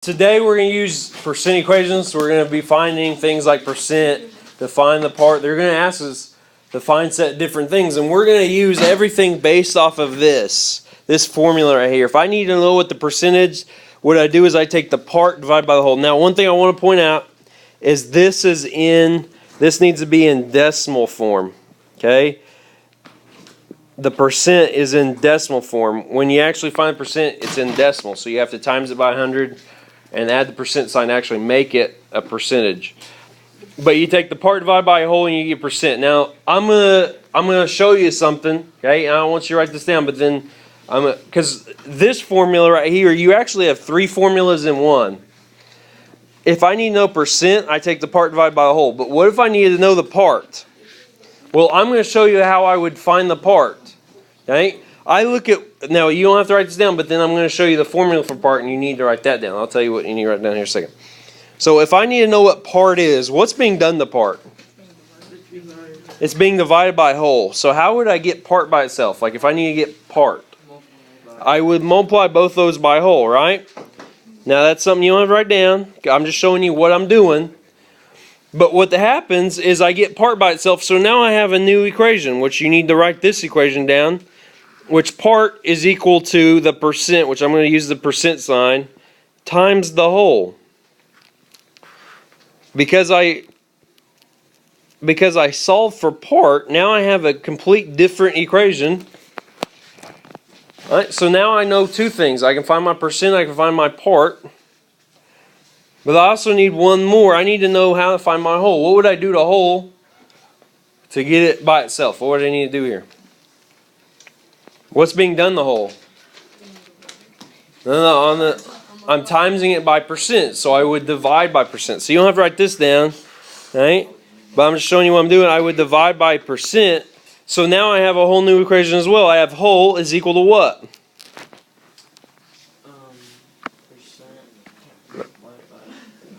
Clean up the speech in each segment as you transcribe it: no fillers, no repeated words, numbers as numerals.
Today we're going to use percent equations. So we're going to be finding things like percent to find the part. They're going to ask us to find set different things, and we're going to use everything based off of this formula right here. If I need to know what the percentage, what I do is I take the part divided by the whole. Now, one thing I want to point out is this needs to be in decimal form. Okay? The percent is in decimal form. When you actually find percent, it's in decimal. So you have to times it by 100 and add the percent sign to actually make it a percentage. But you take the part divided by a whole and you get percent. Now, I'm gonna show you something, okay? And I want you to write this down, but then because this formula right here, you actually have three formulas in one. If I need to know percent, I take the part divided by the whole. But what if I needed to know the part? Well, I'm going to show you how I would find the part. Okay? Now you don't have to write this down, but then I'm going to show you the formula for part, and you need to write that down. I'll tell you what you need to write down here in a second. So if I need to know what part is, what's being done to part? It's being divided by whole. So how would I get part by itself? Like if I need to get part, I would multiply both those by whole, right? Now that's something you don't have to write down. I'm just showing you what I'm doing. But what happens is I get part by itself, so now I have a new equation, which you need to write this equation down, which part is equal to the percent, which I'm going to use the percent sign, times the whole. Because I solved for part, now I have a complete different equation. All right, so now I know two things. I can find my percent, I can find my part. But I also need one more. I need to know how to find my whole. What would I do to whole to get it by itself? What would I need to do here? What's being done to whole? No, I'm timesing it by percent, so I would divide by percent. So you don't have to write this down, right? But I'm just showing you what I'm doing. I would divide by percent. So now I have a whole new equation as well. I have whole is equal to what?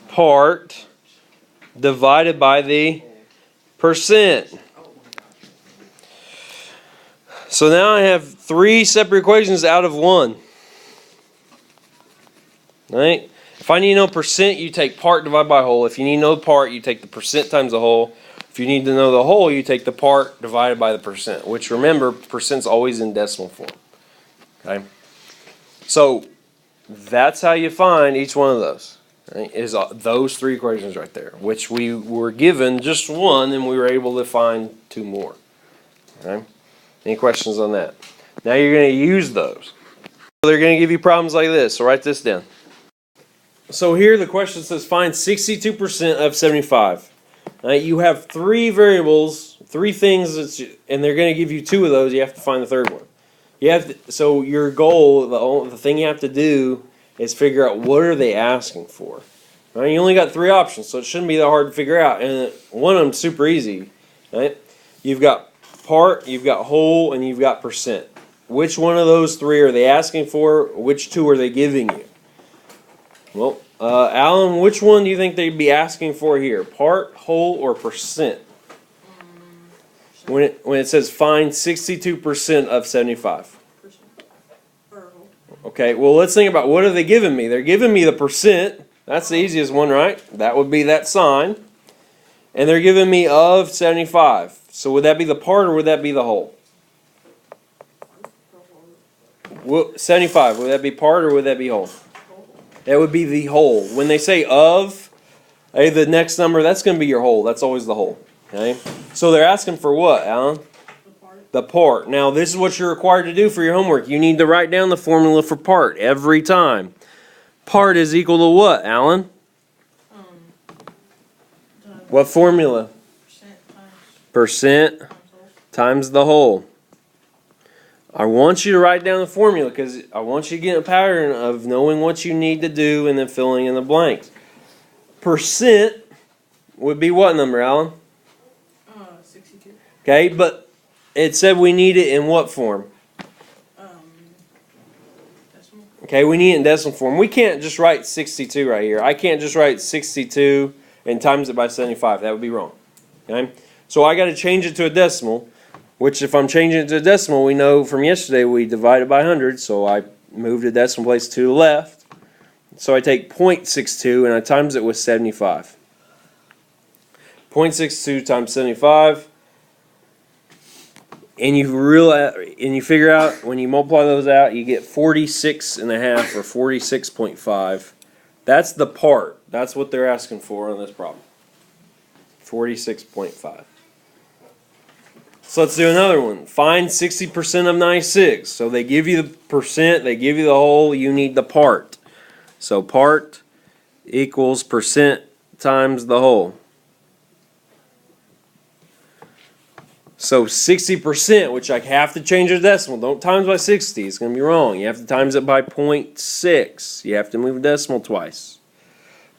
Part divided by the percent. So now I have three separate equations out of one. Right? If I need to know percent, you take part divided by whole. If you need to know part, you take the percent times the whole. If you need to know the whole, you take the part divided by the percent. Which remember, percent's always in decimal form. Okay? So that's how you find each one of those. Right, is those three equations right there, which we were given just one, and we were able to find two more. Okay? Any questions on that? Now you're going to use those. So they're going to give you problems like this, so write this down. So here the question says find 62% of 75. Right, you have three variables, three things, and they're going to give you two of those. You have to find the third one. So your goal, the thing you have to do is figure out what are they asking for. Right? You only got three options, so it shouldn't be that hard to figure out. And one of them's super easy. Right? You've got part, you've got whole, and you've got percent. Which one of those three are they asking for? Which two are they giving you? Well, Alan, which one do you think they'd be asking for here? Part, whole, or percent? When it says find 62% of 75. Okay, well, let's think about what are they giving me? They're giving me the percent. That's the easiest one, right? That would be that sign. And they're giving me of 75. So would that be the part or would that be the whole? 75, would that be part or would that be whole? That would be the whole. When they say of, the next number, that's going to be your whole. That's always the whole. Okay? So they're asking for what, Alan? The part. Now, this is what you're required to do for your homework. You need to write down the formula for part every time. Part is equal to what, Alan? What formula? Percent times the whole. I want you to write down the formula because I want you to get a pattern of knowing what you need to do and then filling in the blanks. Percent would be what number, Alan? 62. Okay, but it said we need it in what form? Decimal. Okay, we need it in decimal form. We can't just write 62 right here. I can't just write 62 and times it by 75. That would be wrong. Okay, so I got to change it to a decimal, which if I'm changing it to a decimal, we know from yesterday we divided by 100, so I moved the decimal place to the left. So I take 0.62 and I times it with 75. 0.62 times 75. And you figure out when you multiply those out, you get 46.5 or 46.5. That's the part. That's what they're asking for on this problem. 46.5. So let's do another one. Find 60% of 96. So they give you the percent, they give you the whole, you need the part. So part equals percent times the whole. So 60%, which I have to change the decimal. Don't times by 60. It's going to be wrong. You have to times it by 0.6. You have to move the decimal twice.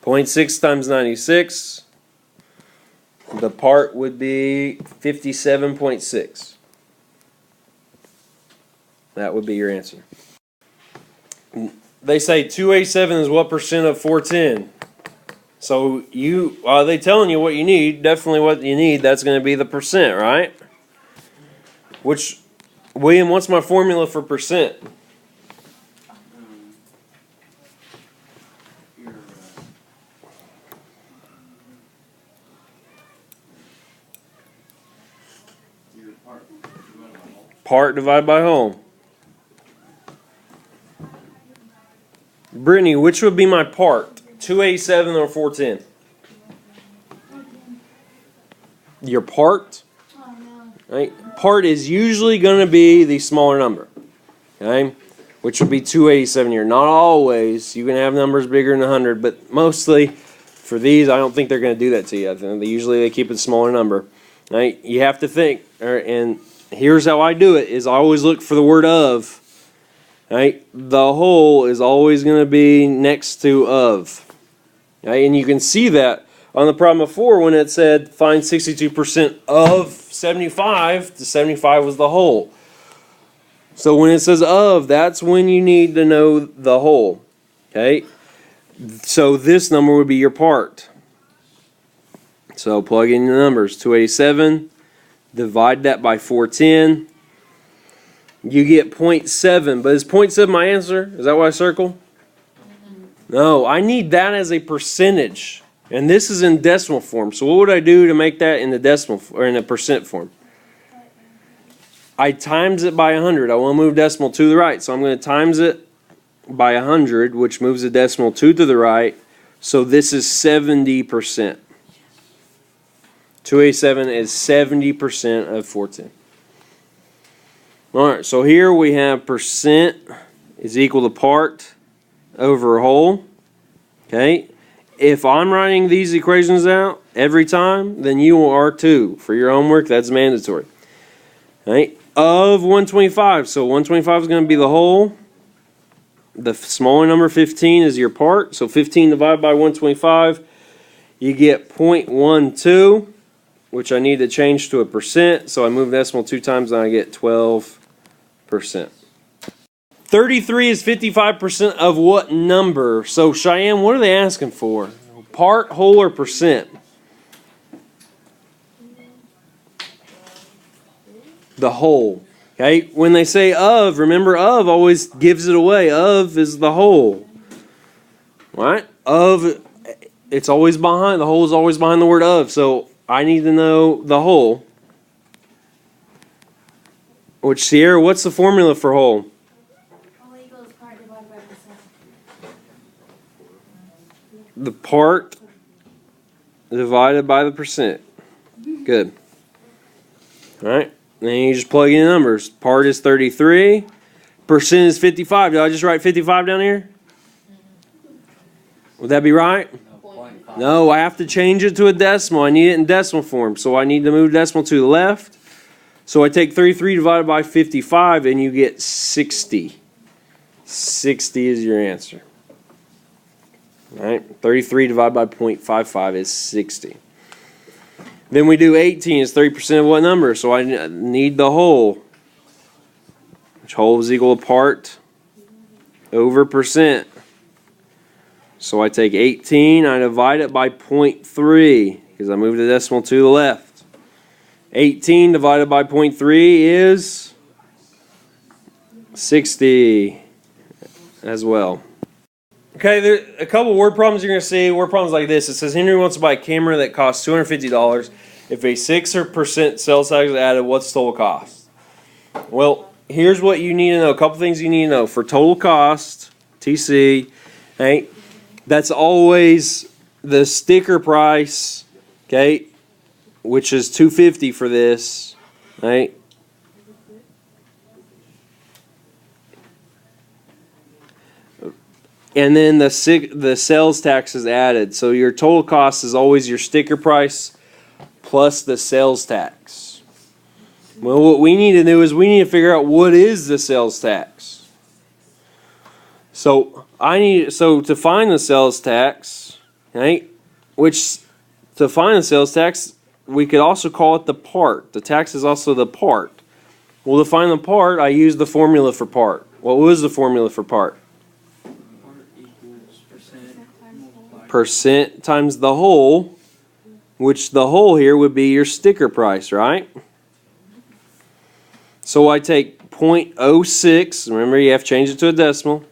0.6 times 96. The part would be 57.6. That would be your answer. They say 287 is what percent of 410? So are they telling you what you need? Definitely what you need. That's going to be the percent, right? William, what's my formula for percent? Part divided by whole. Brittany, which would be my part? 287 or 410? Your part? Right? Part is usually going to be the smaller number. Okay? Which would be 287 here. Not always. You can have numbers bigger than 100, but mostly for these, I don't think they're going to do that to you. I think they keep it a smaller number. Right? You have to think, and here's how I do it, is I always look for the word of. Right? The whole is always going to be next to of. Right? And you can see that on the problem before when it said find 62% of 75, the 75 was the whole. So when it says of, that's when you need to know the whole. Okay? So this number would be your part. So plug in your numbers. 287, divide that by 410. You get 0.7, but is 0.7 my answer? Is that what I circle? No, I need that as a percentage. And this is in decimal form. So what would I do to make that in the decimal or in the percent form? I times it by 100. I want to move decimal to the right. So I'm going to times it by 100, which moves the decimal 2 to the right. So this is 70%. 287 is 70% of 410. All right, so here we have percent is equal to part over whole. Okay. If I'm writing these equations out every time, then you are too. For your homework, that's mandatory. Right? Of 125. So 125 is going to be the whole. The smaller number, 15, is your part. So 15 divided by 125, you get 0.12, which I need to change to a percent. So I move the decimal 2 times and I get 12%. 33 is 55% of what number? So Cheyenne, what are they asking for? Part, whole, or percent? The whole. Okay, when they say of, remember of always gives it away. Of is the whole. Right? Of, it's always behind, the whole is always behind the word of. So I need to know the whole. Which, Sierra, what's the formula for whole? Whole equals part divided by percent. The part divided by the percent. Good. All right. Then you just plug in the numbers. Part is 33. Percent is 55. Did I just write 55 down here? Would that be right? No, I have to change it to a decimal. I need it in decimal form. So I need to move decimal to the left. So I take 33 divided by 55 and you get 60. 60 is your answer. All right, 33 divided by 0.55 is 60. Then we do 18 is 30% of what number? So I need the whole. Which whole is equal to part over percent. So I take 18, I divide it by 0.3 because I moved the decimal to the left. 18 divided by 0.3 is 60 as well. Okay, there a couple word problems you're going to see. Word problems like this. It says Henry wants to buy a camera that costs $250. If a 6% sales tax is added, what's the total cost? Well, here's what you need to know. A couple things you need to know. For total cost, TC, right? That's always the sticker price, okay, which is $250 for this, right? And then the sales tax is added. So your total cost is always your sticker price plus the sales tax. Well, what we need to do is we need to figure out what is the sales tax. So to find the sales tax, right? Which to find the sales tax, we could also call it the part. The tax is also the part. Well, to find the part, I use the formula for part. What was the formula for part? Percent times the whole, which the whole here would be your sticker price, right? So I take 0.06, remember you have to change it to a decimal,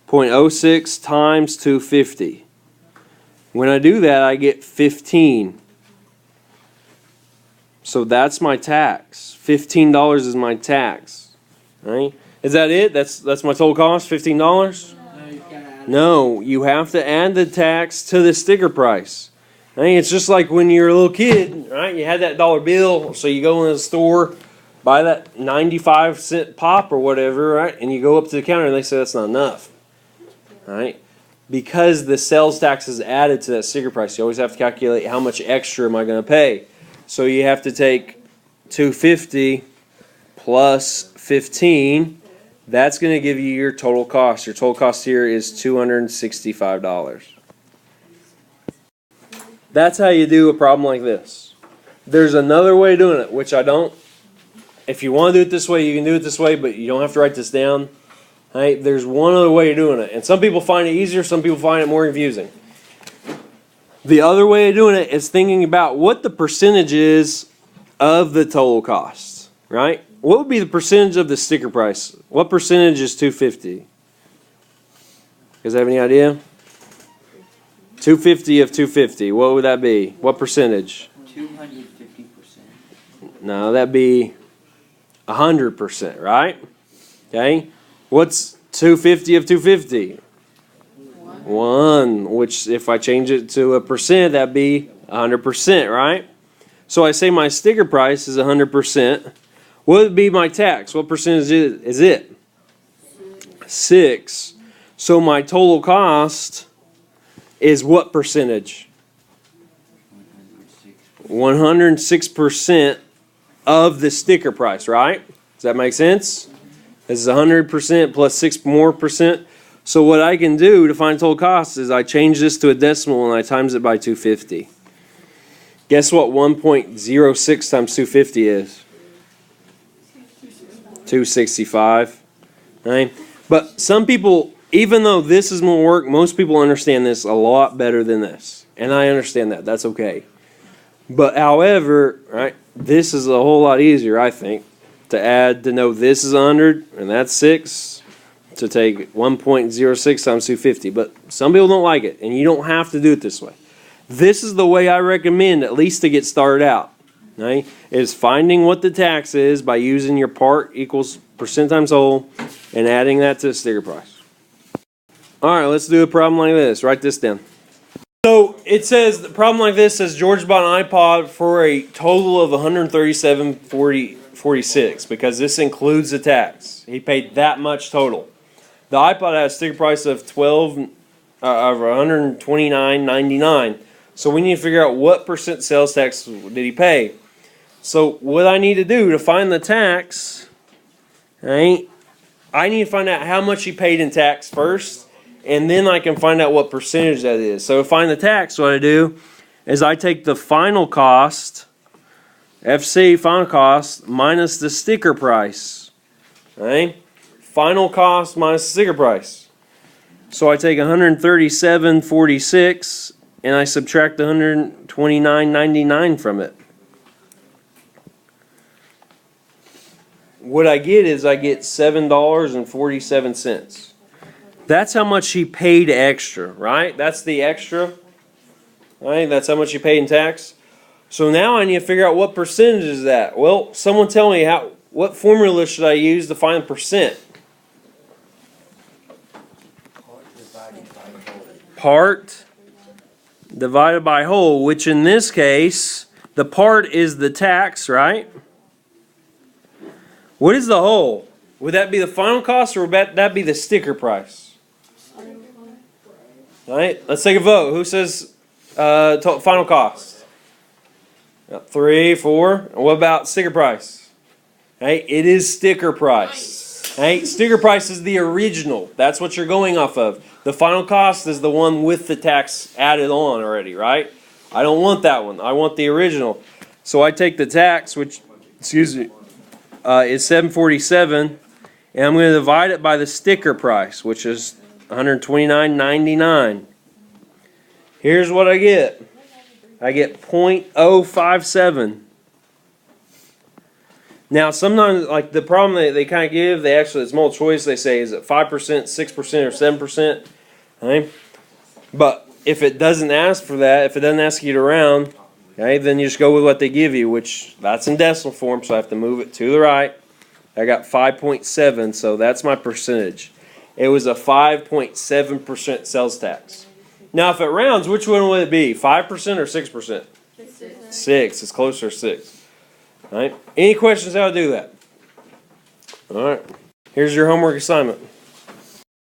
0.06 times 250. When I do that, I get 15. So that's my tax. $15 is my tax. Right? Is that it? That's my total cost, $15? No, you have to add the tax to the sticker price. I mean, it's just like when you're a little kid, right? You had that dollar bill, so you go in the store, buy that 95-cent pop or whatever, right? And you go up to the counter and they say that's not enough, right? Because the sales tax is added to that sticker price, you always have to calculate how much extra am I going to pay. So you have to take $250 plus 15. That's going to give you your total cost. Your total cost here is $265. That's how you do a problem like this. There's another way of doing it, which I don't. If you want to do it this way, you can do it this way, but you don't have to write this down. Right? There's one other way of doing it. And some people find it easier, some people find it more confusing. The other way of doing it is thinking about what the percentage is of the total cost. Right? What would be the percentage of the sticker price? What percentage is $250? You guys have any idea? $250 of $250. What would that be? What percentage? 250%. No, that'd be 100%, right? Okay. What's $250 of $250? 1. Which, if I change it to a percent, that'd be 100%, right? So I say my sticker price is 100%. What would be my tax? What percentage is it? 6. So my total cost is what percentage? 106% of the sticker price, right? Does that make sense? This is 100% plus 6 more percent. So what I can do to find total cost is I change this to a decimal and I times it by 250. Guess what 1.06 times 250 is? 265. Right? But some people, even though this is more work, most people understand this a lot better than this. And I understand that. That's okay. But however, right, this is a whole lot easier, I think, to know this is 100 and that's 6, to take 1.06 times 250. But some people don't like it, and you don't have to do it this way. This is the way I recommend, at least to get started out. Right? Is finding what the tax is by using your part equals percent times whole and adding that to the sticker price. All right, let's do a problem like this. Write this down. So it says, the problem like this says George bought an iPod for a total of $137.46 because this includes the tax. He paid that much total. The iPod had a sticker price of $129.99. So we need to figure out what percent sales tax did he pay. So what I need to do to find the tax, right? I need to find out how much he paid in tax first, and then I can find out what percentage that is. So to find the tax, what I do is I take the final cost, FC, final cost, minus the sticker price. Right? Final cost minus the sticker price. So I take $137.46 and I subtract $129.99 from it. What I get is I get $7.47. That's how much he paid extra, right? That's the extra, right? That's how much he paid in tax. So now I need to figure out what percentage is that. Well, someone tell me what formula should I use to find percent? Part divided by whole, which in this case, the part is the tax, right? What is the whole? Would that be the final cost or would that be the sticker price? All right, let's take a vote. Who says final cost? 3, 4. What about sticker price? Right, it is sticker price. Right, sticker price is the original. That's what you're going off of. The final cost is the one with the tax added on already, right? I don't want that one. I want the original. So I take the tax, which, is $747, and I'm going to divide it by the sticker price, which is $129.99. Here's what I get. I get 0.057. Now, sometimes, like the problem they kind of give, it's multiple choice. They say, is it 5%, 6%, or 7%? Okay? But if it doesn't ask for that, if it doesn't ask you to round, okay, then you just go with what they give you, which that's in decimal form, so I have to move it to the right. I got 5.7, so that's my percentage. It was a 5.7% sales tax. Now, if it rounds, which one would it be? 5% or 6%? 6. It's closer to 6. All right. Any questions how to do that? All right. Here's your homework assignment.